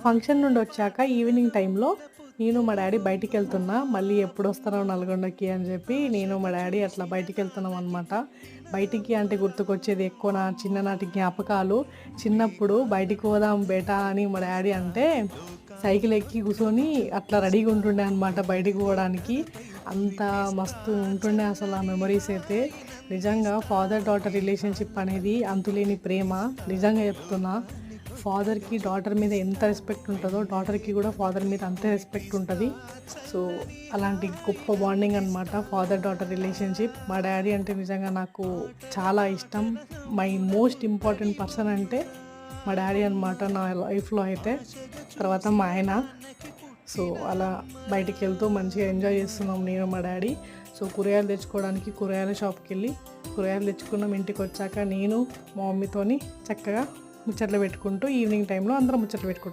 Function నుండి వచ్చాక evening టైంలో నేను మా డాడీ బయటికి వెళ్తున్నా. మళ్ళీ ఎప్పుడు వస్తానో నల్గొండకి అని చెప్పి నేను మా డాడీ అట్లా బయటికి వెళ్తున్నాం అనమాట. బయటికి అంటే గుర్తుకొచ్చేది ఎక్కువ నా చిన్ననాటి జ్ఞాపకాలు. చిన్నప్పుడు బయటికి పోదాం బేటా అని మా డాడీ అంటే సైకిల్ ఎక్కి కూర్చొని అట్లా రెడీగా ఉంటుండే అనమాట బయటికి పోవడానికి. అంత మస్తు ఉంటుండే అసలు ఆ మెమరీస్ అయితే. నిజంగా ఫాదర్ డాటర్ రిలేషన్షిప్ అనేది అంతులేని ప్రేమ. నిజంగా చెప్తున్నా, ఫాదర్కి డాటర్ మీద ఎంత రెస్పెక్ట్ ఉంటుందో డాటర్కి కూడా ఫాదర్ మీద అంతే రెస్పెక్ట్ ఉంటుంది. సో అలాంటి గొప్ప బాండింగ్ అనమాట ఫాదర్ డాటర్ రిలేషన్షిప్. మా డాడీ అంటే నిజంగా నాకు చాలా ఇష్టం. మై మోస్ట్ ఇంపార్టెంట్ పర్సన్ అంటే మా డాడీ అనమాట నా లైఫ్లో అయితే. తర్వాత మా ఆయన. సో అలా బయటికి వెళ్తూ మంచిగా ఎంజాయ్ చేస్తున్నాం నేను మా డాడీ. సో కూరగాయలు తెచ్చుకోవడానికి కూరగాయల షాప్కి వెళ్ళి కూరగాయలు తెచ్చుకున్నాం. ఇంటికి వచ్చాక నేను మా మమ్మీతోని చక్కగా ముచ్చట్లు పెట్టుకుంటూ ఈవినింగ్ టైంలో అందరం ముచ్చట్లు పెట్టుకుంటాం.